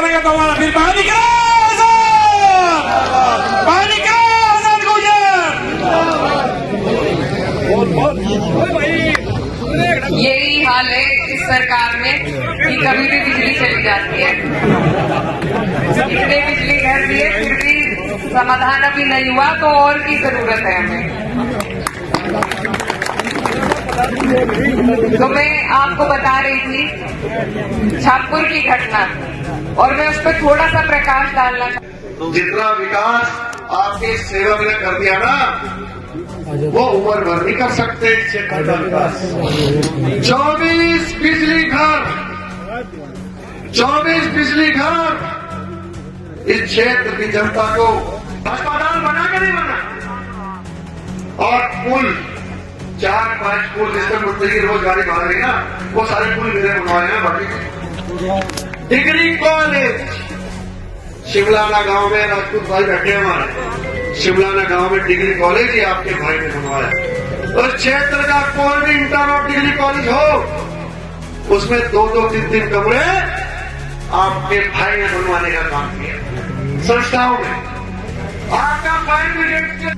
करेंगे तो हमारा फिर पानी का आजाद यही हाल है इस सरकार में कि कभी भी बिजली चली जाती है। इतने बिजली घर दिए फिर भी समाधान अभी नहीं हुआ, तो और की जरूरत है हमें। तो मैं आपको बता रही थी छापुर की घटना, और मैं उस पर थोड़ा सा प्रकाश डालना चाहती। जितना विकास आपके सेवक ने कर दिया ना, वो उम्र भर नहीं कर सकते इस क्षेत्र का विकास। 24 बिजली घर, 24 बिजली घर इस क्षेत्र की जनता को अस्पताल बना के नहीं बना, और पुल 4-5 पुल जिसमें मुद्दे की रोज गाड़ी बाहर रही ना, वो सारे पुल मेरे बनवाए हैं। बाकी डिग्री कॉलेज शिमलाना गांव में, राजपूत भाई बैठे हमारे, शिमलाना गांव में डिग्री कॉलेज ही आपके भाई ने बनवाया। उस क्षेत्र का कोई भी इंटर और डिग्री कॉलेज हो, उसमें 2-2, 3-3 कमरे आपके भाई ने बनवाने का काम किया संस्थाओं में। आपका भाई।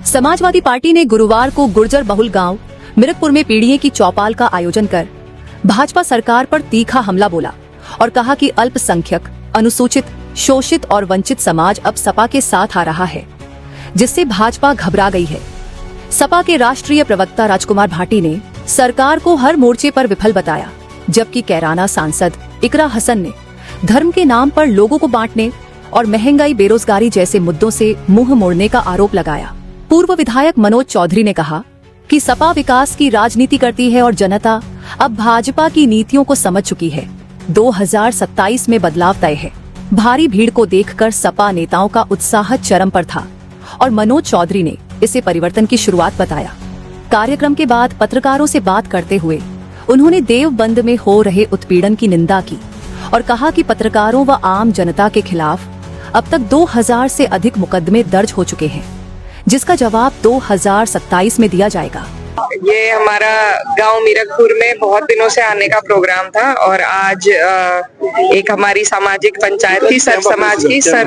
समाजवादी पार्टी ने गुरुवार को गुर्जर बहुल गांव मिरकपुर में पीड़िए की चौपाल का आयोजन कर भाजपा सरकार पर तीखा हमला बोला और कहा कि अल्पसंख्यक, अनुसूचित, शोषित और वंचित समाज अब सपा के साथ आ रहा है, जिससे भाजपा घबरा गई है। सपा के राष्ट्रीय प्रवक्ता राजकुमार भाटी ने सरकार को हर मोर्चे पर विफल बताया, जबकि कैराना सांसद इकरा हसन ने धर्म के नाम पर लोगों को बांटने और महंगाई, बेरोजगारी जैसे मुद्दों से मुंह मोड़ने का आरोप लगाया। पूर्व विधायक मनोज चौधरी ने कहा कि सपा विकास की राजनीति करती है और जनता अब भाजपा की नीतियों को समझ चुकी है। 2027 में बदलाव तय है। भारी भीड़ को देखकर सपा नेताओं का उत्साह चरम पर था और मनोज चौधरी ने इसे परिवर्तन की शुरुआत बताया। कार्यक्रम के बाद पत्रकारों से बात करते हुए उन्होंने देवबंद में हो रहे उत्पीड़न की निंदा की और कहा कि पत्रकारों व आम जनता के खिलाफ अब तक 2000 से अधिक मुकदमे दर्ज हो चुके हैं, जिसका जवाब 2027 में दिया जाएगा। ये हमारा गांव मीरकपुर में बहुत दिनों से आने का प्रोग्राम था, और आज एक हमारी सामाजिक पंचायत थी सर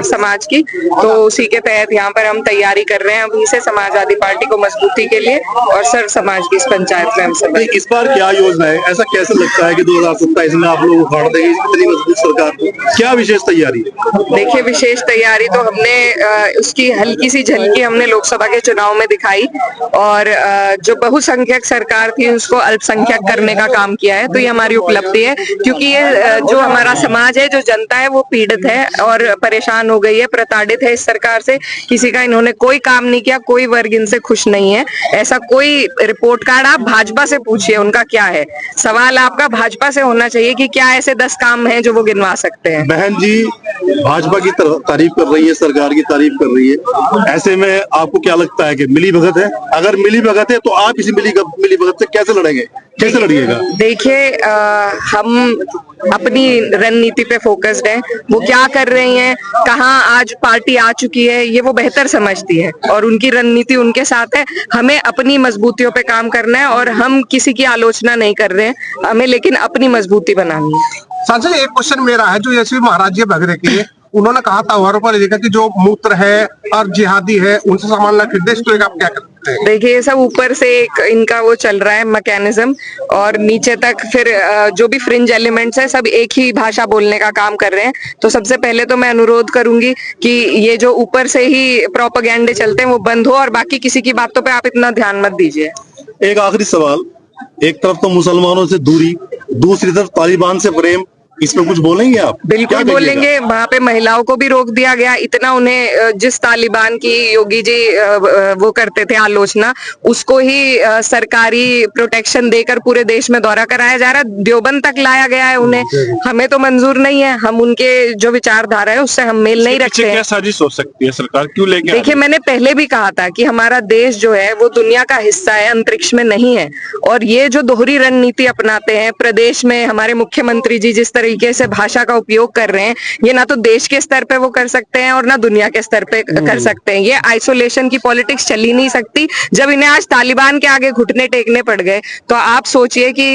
समाज की, तो उसी के तहत यहाँ पर हम तैयारी कर रहे हैं अभी से समाजवादी पार्टी को मजबूती के लिए, और सर समाज की इस पंचायत में हम सब। इस बार क्या योजना है? ऐसा कैसे लगता है कि 2027 में आप लोग उखाड़ देंगे इतनी मजबूत सरकार को? क्या विशेष तैयारी? देखिए, विशेष तैयारी तो हमने उसकी हल्की सी झलकी हमने लोकसभा के चुनाव में दिखाई, और जो बहुसंख्यक सरकार थी उसको अल्पसंख्यक करने का काम किया है। तो ये हमारी उपलब्धि है, क्योंकि ये जो हमारा समाज है, जो जनता है, वो पीड़ित है और परेशान हो गई है, प्रताड़ित है इस सरकार से। किसी का इन्होंने कोई काम नहीं किया, कोई वर्ग इनसे खुश नहीं है। ऐसा कोई रिपोर्ट कार्ड आप भाजपा से पूछिए उनका क्या है। सवाल आपका भाजपा से होना चाहिए कि क्या ऐसे 10 काम हैं जो वो गिनवा सकते हैं। बहन जी भाजपा की तारीफ कर रही है, सरकार की तारीफ कर रही है, ऐसे में आपको क्या लगता है कि मिली भगत है? अगर मिली भगत है तो आप इसी मिली भगत से कैसे लड़ेंगे, कैसे लड़िएगा? देखिए, हम अपनी रणनीति पे फोकस्ड है। वो क्या कर रही हैं, कहाँ आज पार्टी आ चुकी है, ये वो बेहतर समझती है, और उनकी रणनीति उनके साथ है। हमें अपनी मजबूतियों पे काम करना है, और हम किसी की आलोचना नहीं कर रहे हैं, हमें लेकिन अपनी मजबूती बनानी है। सांसद, एक क्वेश्चन मेरा है, जो यशवी महाराज जी भगरे के लिए उन्होंने कहा था त्योहारों पर देखा कि जो मूत्र है और जिहादी है उनसे सामान ला खरीदे, तो आप क्या करते हैं? देखिए, ये सब ऊपर से एक इनका वो चल रहा है मैकेनिज्म, और नीचे तक फिर जो भी फ्रिंज एलिमेंट्स है सब एक ही भाषा बोलने का काम कर रहे हैं। तो सबसे पहले तो मैं अनुरोध करूंगी कि ये जो ऊपर से ही प्रोपेगेंडे चलते हैं वो बंद हो, और बाकी किसी की बातों पे आप इतना ध्यान मत दीजिए। एक आखिरी सवाल, एक तरफ तो मुसलमानों से दूरी, दूसरी तरफ तालिबान से प्रेम, इसमें कुछ बोलेंगे आप? बिल्कुल बोलेंगे। वहाँ पे महिलाओं को भी रोक दिया गया। इतना उन्हें जिस तालिबान की योगी जी वो करते थे आलोचना, उसको ही सरकारी प्रोटेक्शन देकर पूरे देश में दौरा कराया जा रहा है। देवबंद तक लाया गया है उन्हें। हमें तो मंजूर नहीं है, हम उनके जो विचारधारा है उससे हम मेल नहीं रखते हैं। क्या साजिश हो सकती है? सरकार क्यों लेके? देखिए, मैंने पहले भी कहा था कि हमारा देश जो है वो दुनिया का हिस्सा है, अंतरिक्ष में नहीं है। और ये जो दोहरी रणनीति अपनाते हैं, प्रदेश में हमारे मुख्यमंत्री जी जिस तरह तरीके से भाषा का उपयोग कर रहे हैं, ये ना तो देश के स्तर पे वो कर सकते हैं और ना दुनिया के स्तर पे कर सकते हैं। ये आइसोलेशन की पॉलिटिक्स चल ही नहीं सकती। जब इन्हें आज तालिबान के आगे घुटने टेकने पड़ गए तो आप सोचिए कि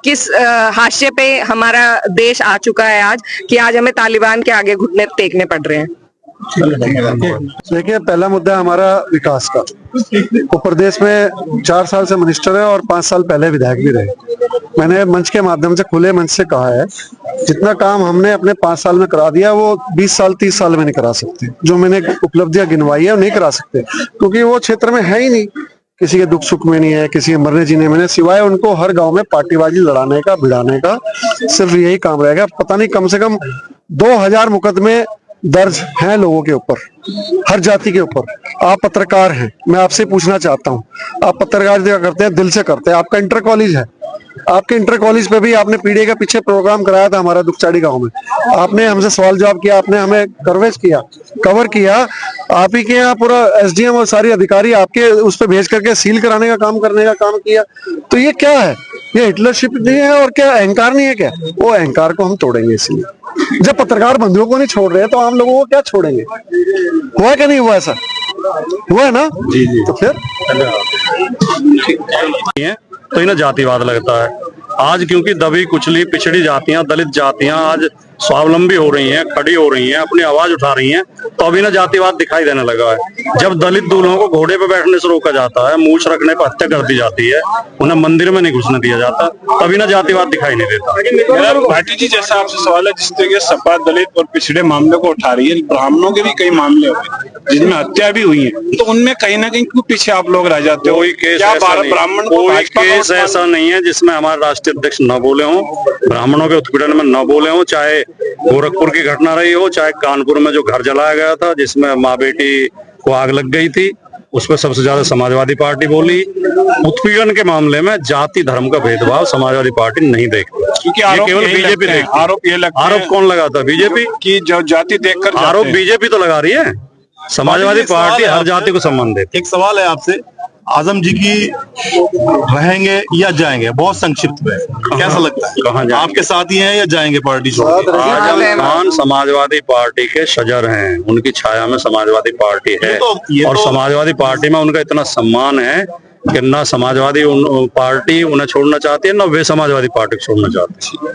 किस हाशिए पे हमारा देश आ चुका है आज, कि आज हमें तालिबान के आगे घुटने टेकने पड़ रहे हैं। देखिए, पहला मुद्दा हमारा विकास का। उत्तर प्रदेश में 4 साल से मिनिस्टर है और 5 साल पहले विधायक भी रहे। मैंने मंच के माध्यम से, खुले मंच से कहा है, जितना काम हमने अपने 5 साल में करा दिया वो 20 साल 30 साल में नहीं करा सकते। जो मैंने उपलब्धियां गिनवाई है वो नहीं करा सकते, क्योंकि वो क्षेत्र में है ही नहीं। किसी के दुख सुख में नहीं है, किसी के मरने जीने में नहीं, सिवाय उनको हर गांव में पार्टीबाजी लड़ाने का, भिड़ाने का, सिर्फ यही काम रहेगा। पता नहीं, कम से कम 2000 मुकदमे दर्ज हैं लोगों के ऊपर, हर जाति के ऊपर। आप पत्रकार हैं, मैं आपसे पूछना चाहता हूं, आप पत्रकारिता करते हैं, दिल से करते हैं, आपका इंटर कॉलेज है, आपके इंटर कॉलेज पे भी आपने पीढ़ी के पीछे प्रोग्राम कराया था हमारा दुखचाड़ी गांव में। आपने हमसे सवाल जवाब किया, आपने हमें कवरेज किया, कवर किया। आप ही के यहाँ पूरा एसडीएम और सारे अधिकारी आपके उस पर भेज करके सील कराने का काम, करने का काम किया। तो ये क्या है? ये हिटलरशिप नहीं है और क्या अहंकार नहीं है क्या? वो अहंकार को हम तोड़ेंगे। इसलिए जब पत्रकार बंधुओं को नहीं छोड़ रहे तो आम लोगों को क्या छोड़ेंगे? हुआ क्या नहीं हुआ? ऐसा हुआ है ना? जी जी। तो फिर तो इन्हें जातिवाद लगता है आज, क्योंकि दबी कुचली पिछड़ी जातियां, दलित जातियां आज स्वावलंबी हो रही हैं, खड़ी हो रही हैं, अपनी आवाज उठा रही हैं, तो अभी ना जातिवाद दिखाई देने लगा है। जब दलित दूल्हों को घोड़े पे बैठने से रोका जाता है, मूछ रखने पर हत्या कर दी जाती है, उन्हें मंदिर में नहीं घुसने दिया जाता, तभी ना जातिवाद दिखाई नहीं देता। मेरा भाटी जी जैसा आपसे सवाल है, जिस तरीके सपा दलित और पिछड़े मामले को उठा रही है, ब्राह्मणों के भी कई मामले हुए जिनमें हत्या भी हुई है, तो उनमें कहीं ना कहीं क्यों पीछे आप लोग रह जाते हो? कोई केस ऐसा नहीं है जिसमें हमारे राष्ट्रीय अध्यक्ष न बोले हों, ब्राह्मणों के उत्पीड़न में न बोले हों। चाहे गोरखपुर की घटना रही हो, चाहे कानपुर में जो घर जलाया गया था जिसमें माँ बेटी को आग लग गई थी, उस पर सबसे ज्यादा समाजवादी पार्टी बोली। उत्पीड़न के मामले में जाति धर्म का भेदभाव समाजवादी पार्टी नहीं देखती, क्योंकि ये केवल बीजेपी देखती। आरोप ये लगता है, आरोप कौन लगाता? बीजेपी कि जो जाति देखकर आरोप बीजेपी तो लगा रही है। समाजवादी पार्टी हर जाति को सम्मान देती। एक सवाल है आपसे, आजम जी की रहेंगे या जाएंगे? बहुत संक्षिप्त में कैसा लगता है? कहाँ जाएंगे? आपके साथ ही हैं या जाएंगे पार्टी छोड़? आजम खान समाजवादी पार्टी के शजर हैं, उनकी छाया में समाजवादी पार्टी है, और समाजवादी पार्टी में उनका इतना सम्मान है कि ना समाजवादी पार्टी उन्हें छोड़ना चाहती है, ना वे समाजवादी पार्टी को छोड़ना चाहती है।